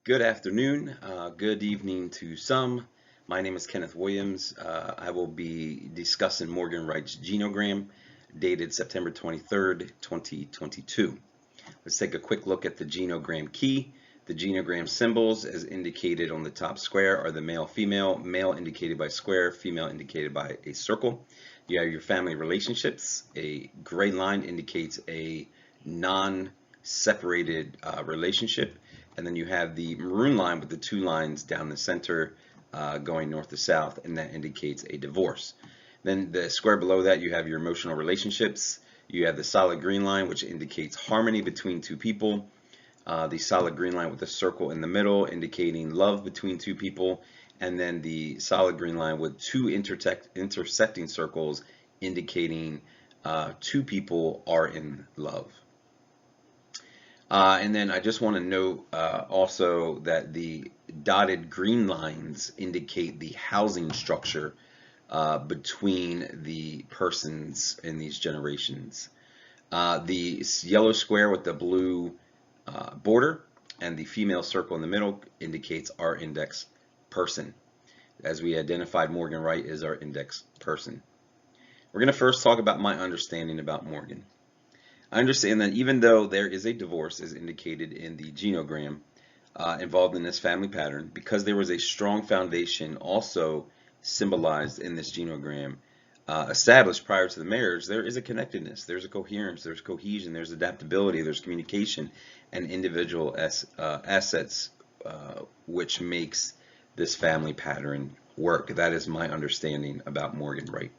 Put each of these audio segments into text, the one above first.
Good afternoon, good evening to some. My name is Kenneth Williams. I will be discussing Morgan Wright's Genogram, dated September 23rd, 2022. Let's take a quick look at the Genogram key. The Genogram symbols, as indicated on the top square, are the male-female, male indicated by square, female indicated by a circle. You have your family relationships. A gray line indicates a non-separated relationship. And then you have the maroon line with the two lines down the center going north to south, and that indicates a divorce. Then the square below that, you have your emotional relationships. You have the solid green line, which indicates harmony between two people. The solid green line with a circle in the middle, indicating love between two people. And then the solid green line with two intersecting circles, indicating two people are in love. And then I just want to note also that the dotted green lines indicate the housing structure between the persons in these generations. The yellow square with the blue border and the female circle in the middle indicates our index person. As we identified, Morgan Wright is our index person. We're going to first talk about my understanding about Morgan. I understand that even though there is a divorce, as indicated in the genogram, involved in this family pattern, because there was a strong foundation also symbolized in this genogram, established prior to the marriage, there is a connectedness, there's a coherence, there's cohesion, there's adaptability, there's communication, and individual assets, which makes this family pattern work. That is my understanding about Morgan Wright.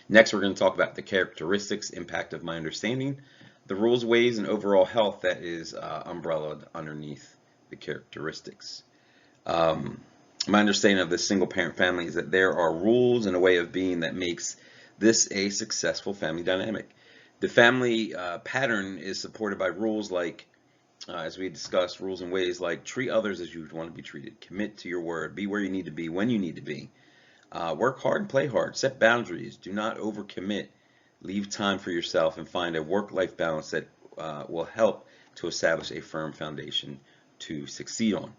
Next, we're going to talk about the characteristics, impact of my understanding, the rules, ways, and overall health that is umbrellaed underneath the characteristics. My understanding of this single parent family is that there are rules and a way of being that makes this a successful family dynamic. The family pattern is supported by rules like, as we discussed, rules and ways like treat others as you would want to be treated, commit to your word, be where you need to be when you need to be. Work hard and play hard. Set boundaries. Do not overcommit. Leave time for yourself and find a work-life balance that will help to establish a firm foundation to succeed on.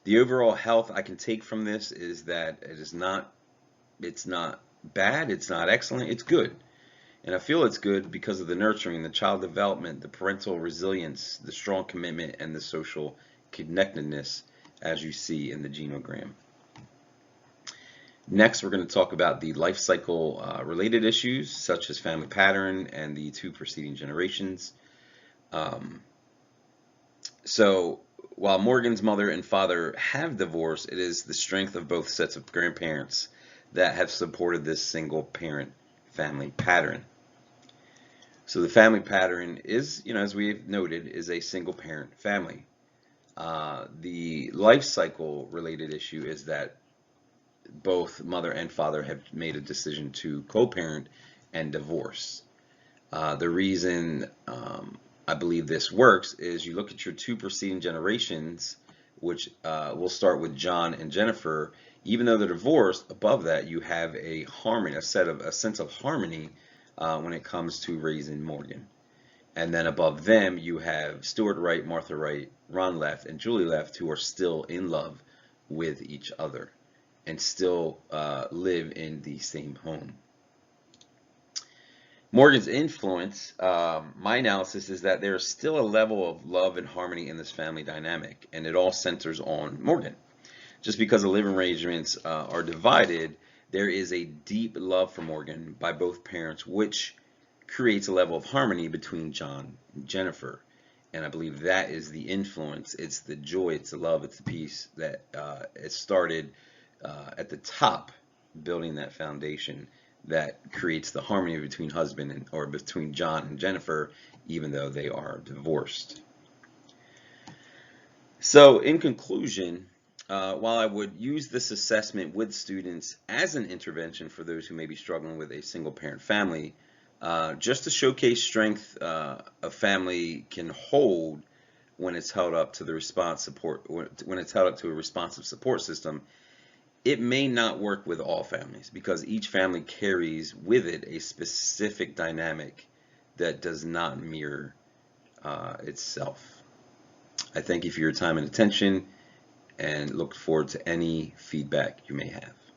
The overall health I can take from this is that it's not bad, it's not excellent, it's good. And I feel it's good because of the nurturing, the child development, the parental resilience, the strong commitment, and the social connectedness as you see in the genogram. Next, we're going to talk about the life cycle related issues, such as family pattern and the two preceding generations. So, while Morgan's mother and father have divorced, it is the strength of both sets of grandparents that have supported this single parent family pattern. So, the family pattern is, as we've noted, is a single parent family. The life cycle related issue is that both mother and father have made a decision to co-parent and divorce. The reason I believe this works is you look at your two preceding generations, which we'll start with John and Jennifer. Even though they're divorced, above that you have a harmony, a sense of harmony when it comes to raising Morgan. And then above them you have Stuart Wright, Martha Wright, Ron Left, and Julie Left, who are still in love with each other and still live in the same home. Morgan's influence, my analysis is that there is still a level of love and harmony in this family dynamic, and it all centers on Morgan. Just because the living arrangements are divided, there is a deep love for Morgan by both parents, which creates a level of harmony between John and Jennifer. And I believe that is the influence. It's the joy, it's the love, it's the peace that it started at the top, building that foundation that creates the harmony between husband and or between John and Jennifer, even though they are divorced. So, in conclusion, while I would use this assessment with students as an intervention for those who may be struggling with a single parent family, just to showcase strength a family can hold when it's held up to the when it's held up to a responsive support system. It may not work with all families because each family carries with it a specific dynamic that does not mirror itself. I thank you for your time and attention and look forward to any feedback you may have.